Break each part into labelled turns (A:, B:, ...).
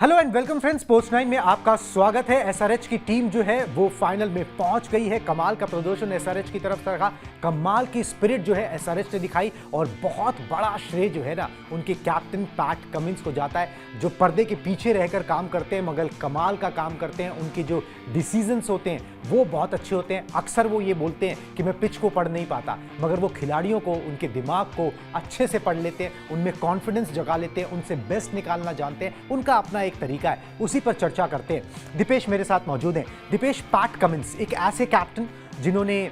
A: Hello and welcome friends, post 9 में आपका स्वागत है। एसआरएच की टीम जो है वो फाइनल में पहुंच गई है। कमाल का प्रदर्शन एसआरएच की तरफ से रहा, कमाल की स्पिरिट जो है एसआरएच ने दिखाई और बहुत बड़ा श्रेय जो है ना उनके कैप्टन पैट कमिंस को जाता है, जो पर्दे के पीछे रहकर काम करते हैं मगर कमाल का काम करते हैं। उनके जो डिसीजंस होते हैं वो बहुत अच्छे होते हैं। अक्सर वो ये बोलते हैं कि मैं पिच को पढ़ नहीं पाता, मगर वो खिलाड़ियों को, उनके दिमाग को अच्छे से पढ़ लेते हैं, उनमें कॉन्फिडेंस जगा लेते हैं, उनसे बेस्ट निकालना जानते हैं। उनका अपना एक तरीका है, उसी पर चर्चा करते हैं। दीपेश मेरे साथ मौजूद हैं। दीपेश, पैट कमिंस एक ऐसे कैप्टन जिन्होंने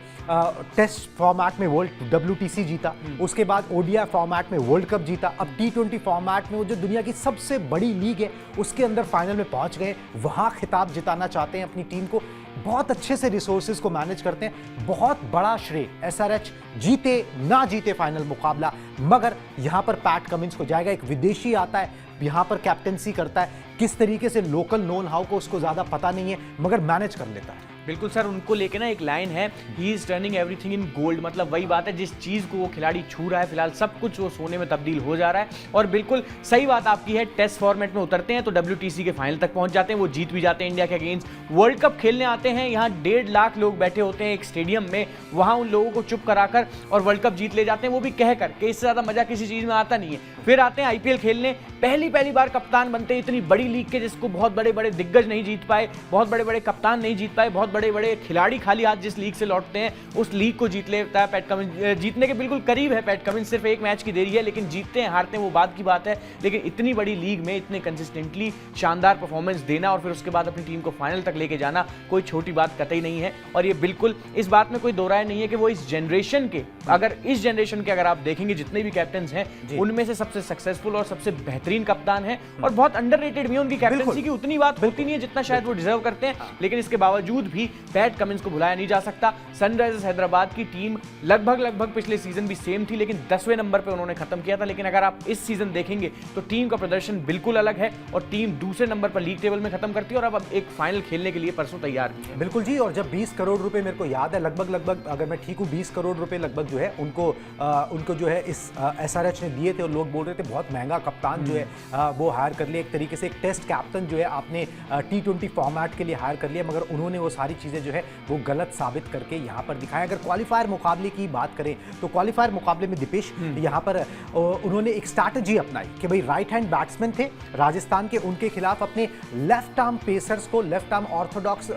A: टेस्ट फॉर्मेट में वर्ल्ड WTC जीता, उसके बाद ODI फॉर्मेट में वर्ल्ड कप जीता, अब T20 फॉर्मेट में वो जो दुनिया की सबसे बड़ी लीग है उसके अंदर फाइनल में पहुंच गए, वहां खिताब जिताना चाहते हैं अपनी टीम को, बहुत अच्छे से रिसोर्सेज को मैनेज करते हैं। बहुत बड़ा श्रेय एसआरएच जीते ना जीते फाइनल मुकाबला, मगर यहां पर पैट कमिंस को जाएगा। एक विदेशी आता है, यहां पर कैप्टेंसी करता है, किस तरीके से लोकल नोन हाउ को उसको ज्यादा पता नहीं है मगर मैनेज कर लेता है।
B: बिल्कुल सर, उनको लेके ना एक लाइन है, he is turning everything in gold. मतलब वही बात है, जिस चीज को वो खिलाड़ी छू रहा है फिलहाल सब कुछ वो सोने में तब्दील हो जा रहा है। और बिल्कुल सही बात आपकी है, टेस्ट फॉर्मेट में उतरते हैं तो WTC के फाइनल तक पहुंच जाते हैं, वो जीत भी जाते हैं इंडिया के अगेंस्ट। वर्ल्ड कप खेलने आते हैं, यहाँ 1.5 लाख लोग बैठे होते हैं एक स्टेडियम में, वहां उन लोगों को चुप कराकर और वर्ल्ड कप जीत ले जाते हैं, वो भी कह कर कि इससे ज्यादा मजा किसी चीज में आता नहीं है। फिर आते हैं IPL खेलने, पहली बार कप्तान बनते हैं इतनी बड़ी लीग के जिसको बहुत बड़े बड़े दिग्गज नहीं जीत पाए, बहुत बड़े बड़े कप्तान नहीं जीत पाए, बहुत बड़े बड़े खिलाड़ी खाली हाथ जिस लीग से लौटते हैं उस लीग को जीत लेता है पैट कमिंस। जीतने के बिल्कुल करीब है पैट कमिंस, सिर्फ एक मैच की देरी है, लेकिन जीतते हैं हारते हैं वो बात की बात है। लेकिन इतनी बड़ी लीग में इतने कंसिस्टेंटली शानदार परफॉर्मेंस देना और फिर उसके बाद अपनी टीम को फाइनल तक लेके जाना कोई छोटी बात कतई नहीं है। और ये बिल्कुल इस बात में कोई दो राय नहीं है कि वो इस जनरेशन के, अगर आप देखेंगे जितने भी कैप्टन हैं उनमें से सबसे सक्सेसफुल और सबसे बेहतरीन कप्तान है और बहुत अंडररेटेड भी है। उनकी कैप्टनसी की उतनी बात होती नहीं है जितना शायद वो डिजर्व करते हैं, लेकिन इसके बावजूद भी पैट कमिंस को भुलाया नहीं जा सकता। सनराइजर्स हैदराबाद की टीम लगभग पिछले सीजन भी सेम थी, लेकिन 10वें नंबर पे उन्होंने खत्म किया था। लेकिन अगर आप इस सीजन देखेंगे तो टीम का प्रदर्शन बिल्कुल अलग है और टीम दूसरे नंबर पर लीग टेबल में खत्म करती है और अब एक फाइनल खेलने के लिए परसों तैयार भी है।
A: बिल्कुल जी, और जब 20 करोड़ रुपए, मेरे को याद है लगभग अगर मैं ठीक हूँ 20 करोड़ रुपए लगभग जो है उनको जो है इस एसआरएच ने दिए थे और लोग बोल रहे थे बहुत महंगा कप्तान जो है वो हायर कर लिया, एक तरीके से एक टेस्ट कैप्टन जो है आपने T20 फॉर्मेट के लिए हायर कर लिया, मगर उन्होंने वो सारी चीजें जो है वो गलत साबित करके यहाँ पर दिखाया। अगर क्वालिफायर मुकाबले की बात करें तो क्वालिफायर मुकाबले में दीपेश यहाँ पर उन्होंने एक स्ट्रैटेजी अपनाई कि भाई राइट हैंड बैट्समैन थे राजस्थान के, उनके खिलाफ अपने लेफ्ट आर्म पेसर्स को, लेफ्ट आर्म ऑर्थोडॉक्स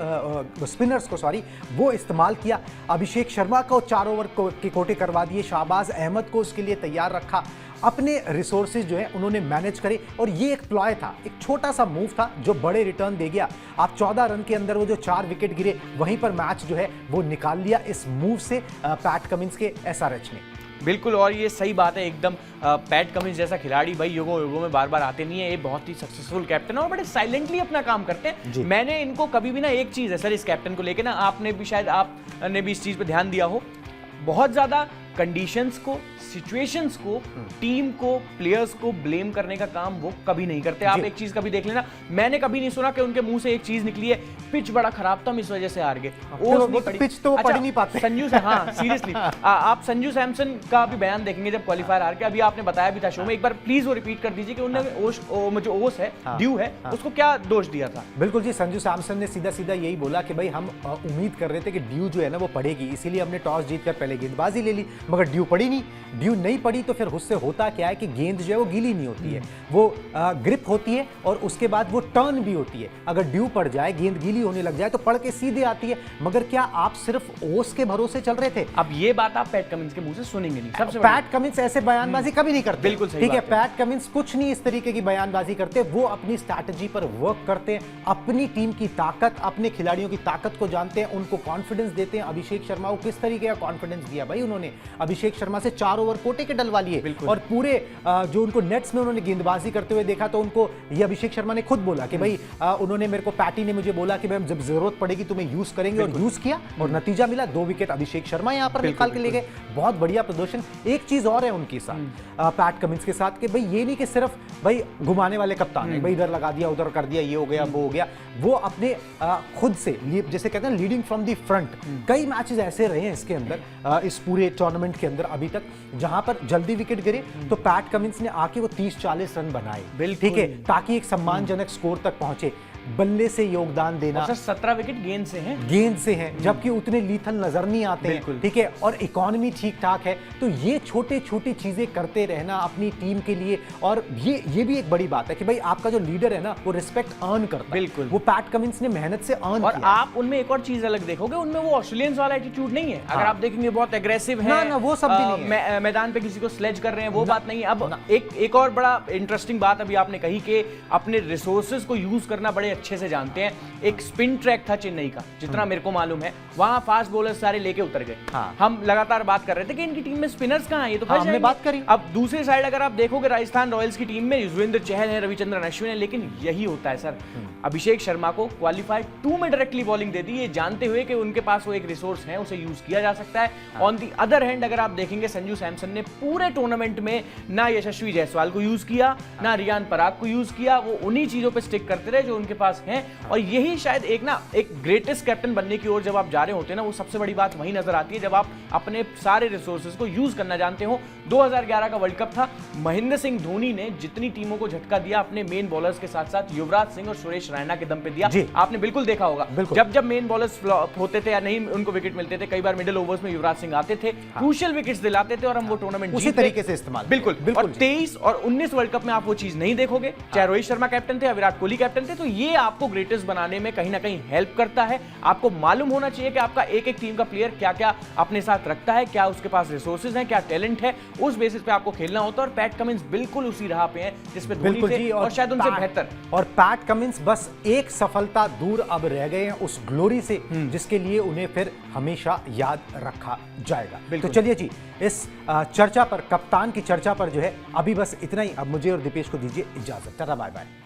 A: स्पिनर्स को वो इस्तेमाल किया। अभिषेक शर्मा को 4 ओवर के कोटे करवा दिए, शाहबाज अहमद को उसके लिए तैयार रखा, अपने रिसोर्सेज जो है उन्होंने मैनेज करे और ये एक प्लॉय था, एक छोटा सा मूव था जो बड़े रिटर्न दे गया। आप 14 रन के अंदर वो जो 4 विकेट गिरे वहीं पर मैच जो है वो निकाल लिया इस मूव से पैट कमिंस के एसआरएच ने।
B: बिल्कुल, और ये सही बात है एकदम। पैट कमिंस जैसा खिलाड़ी भाई युगों में बार आते नहीं है, ये बहुत ही सक्सेसफुल कैप्टन है और बड़े साइलेंटली अपना काम करते हैं। मैंने इनको कभी भी ना एक चीज है सर इस कैप्टन को लेके ना, आपने भी इस चीज पे ध्यान दिया हो, बहुत ज्यादा कंडीशंस को, सिचुएशंस को, टीम को, प्लेयर्स को ब्लेम करने का काम वो कभी नहीं करते। आप एक चीज कभी देख लेना, मैंने कभी नहीं सुना कि उनके मुंह से एक चीज निकली है पिच बड़ा खराब था हम इस वजह से हार गए।
A: पिच तो पढ़ नहीं पाते
B: सीरियसली आप संजू सैमसन का भी बयान देखेंगे जब क्वालिफायर हार के, अभी आपने बताया भी था शो में, एक बार प्लीज वो रिपीट कर दीजिए कि उन्होंने जो ओस है, ड्यू है, उसको क्या दोष दिया था।
A: बिल्कुल जी, संजू सैमसन ने सीधा यही बोला कि भाई हम उम्मीद कर रहे थे कि ड्यू जो है ना वो पड़ेगी, इसीलिए हमने टॉस जीतकर पहले गेंदबाजी ले ली, मगर ड्यू पड़ी नहीं। ड्यू नहीं पड़ी तो फिर उससे होता क्या है कि गेंद जो है वो गीली नहीं होती है, वो ग्रिप होती है और उसके बाद वो टर्न भी होती है। अगर ड्यू पड़ जाए, गेंद गीली होने लग जाए तो पड़ के सीधे आती है। मगर क्या आप सिर्फ ओस के भरोसे चल रहे थे?
B: अब ये बात आप पैट कमिंस के मुंह से सुनेंगे नहीं। सबसे
A: पैट कमिंस ऐसे बयानबाजी कभी नहीं करते।
B: बिल्कुल सही,
A: ठीक है, पैट कमिंस कुछ नहीं इस तरीके की बयानबाजी करते, वो अपनी स्ट्रैटेजी पर वर्क करते हैं, अपनी टीम की ताकत, अपने खिलाड़ियों की ताकत को जानते हैं, उनको कॉन्फिडेंस देते हैं। अभिषेक शर्मा को किस तरीके का कॉन्फिडेंस दिया भाई उन्होंने, अभिषेक शर्मा से 4 ओवर कोटे के डलवा लिए और पूरे जो उनको नेट्स में उन्होंने गेंदबाजी करते हुए देखा तो उनको ये अभिषेक शर्मा ने खुद बोला कि भाई उन्होंने मेरे को, पैटी ने मुझे बोला कि भाई जब जरूरत पड़ेगी तुम्हें यूज करेंगे, और यूज किया और नतीजा मिला 2 विकेट अभिषेक शर्मा यहां पर निकाल के ले गए। बहुत बढ़िया प्रदर्शन। एक चीज और है उनके साथ, पैट कमिंस के साथ, कि भाई ये नहीं कि सिर्फ भाई घुमाने वाले कप्तान है, भाई इधर लगा दिया उधर कर दिया, ये हो गया वो हो गया, वो अपने खुद से, जैसे कहते हैं लीडिंग फ्रॉम द फ्रंट। कई मैचेस ऐसे रहे हैं इसके अंदर इस पूरे टूर्नामेंट टूर्नामेंट के अंदर अभी तक, जहां पर जल्दी विकेट गिरे तो पैट कमिंस ने आके वो 30-40 रन बनाए, ठीक है, ताकि एक सम्मानजनक स्कोर तक पहुंचे। बल्ले से योगदान देना,
B: 17 विकेट गेंद से हैं,
A: जबकि उतने लीथल नजर नहीं आते हैं, ठीक है, और इकोनॉमी ठीक ठाक है। तो ये छोटे छोटी चीजें करते रहना अपनी टीम के लिए, और ये भी एक बड़ी बात है कि भाई आपका जो लीडर है ना वो रिस्पेक्ट अर्न करता है।
B: बिल्कुल,
A: वो पैट कमिंस ने मेहनत से अर्न
B: और आप उनमें एक और चीज अलग देखोगे, उनमें वो ऑस्ट्रेलियंस वाला एटीट्यूड नहीं है। अगर आप देखेंगे बहुत एग्रेसिव है
A: ना, वो सब भी नहीं है।
B: मैदान पे किसी को स्लेज कर रहे हैं, वो बात नहीं है। अब एक और बड़ा इंटरेस्टिंग बात अभी आपने कही कि अपने रिसोर्सेज को यूज करना बड़े अच्छे से जानते हैं। एक स्पिन ट्रैक था चेन्नई का, जितना मेरे को मालूम है, वहां फास्ट बॉलर सारे लेके उतर गए। हम लगातार बात कर रहे थे कि इनकी टीम में स्पिनर्स कहां हैं, ये तो
A: हमने बात करी।
B: अब दूसरी साइड अगर आप देखोगे राजस्थान रॉयल्स की टीम में युजवेंद्र चहल है, रविचंद्रन अश्विन है, लेकिन यही होता है सर, अभिषेक शर्मा को क्वालिफाइड 2 में डायरेक्टली बॉलिंग दे दी, ये जानते हुए कि उनके पास वो एक रिसोर्स है, उसे यूज किया जा सकता है। ऑन दी अदर हैंड अगर आप देखेंगे संजू सैमसन ने पूरे टूर्नामेंट में ना यशस्वी जायसवाल को यूज किया, ना रियान पराग को यूज किया, वो उन्हीं चीजों पे स्टिक करते रहे जो उनके पास हैं। और यही शायद एक ग्रेटेस्ट कैप्टन बनने की ओर जब आप जा रहे होते हैं ना, वो सबसे बड़ी बात वही नजर आती है जब आप अपने सारे रिसोर्सेज को यूज करना जानते हो। 2011 का वर्ल्ड कप था, महेंद्र सिंह धोनी ने जितनी टीमों को झटका दिया अपने मेन बॉलर्स के साथ साथ युवराज सिंह और सुरेश रैना के दम पे दिया। आपने बिल्कुल देखा होगा, जब मेन बॉलर्स फ्लॉप होते थे या नहीं उनको विकेट मिलते थे, कई बार मिडिल ओवर्स में युवराज सिंह आते थे, क्रूशियल विकेट्स दिलाते थे और हम वो टूर्नामेंट
A: उसी तरीके से इस्तेमाल।
B: बिल्कुल। और 23 और 19 वर्ल्ड कप में आप वो चीज नहीं देखोगे, चाहे रोहित शर्मा कैप्टन थे या विराट कोहली कैप्टन थे। तो ये आपको ग्रेटेस्ट बनाने में कहीं ना कहीं हेल्प करता है। आपको मालूम होना चाहिए कि आपका एक एक टीम का प्लेयर क्या क्या अपने साथ रखता है, क्या उसके पास रिसोर्सेज हैं, क्या टैलेंट है, उस बेसिस पे आपको खेलना होता है। और पैट कमिंस बिल्कुल उसी राह पे हैं जिस पे धोनी थे और शायद उनसे बेहतर।
A: और पैट कमिंस बस एक सफलता दूर अब रह गए हैं उस ग्लोरी से जिसके लिए उन्हें फिर हमेशा याद रखा जाएगा। तो चलिए जी, इस चर्चा पर, कप्तान की चर्चा पर जो है अभी बस इतना ही। अब मुझे और दीपेश को दीजिए इजाजत। Tata bye bye.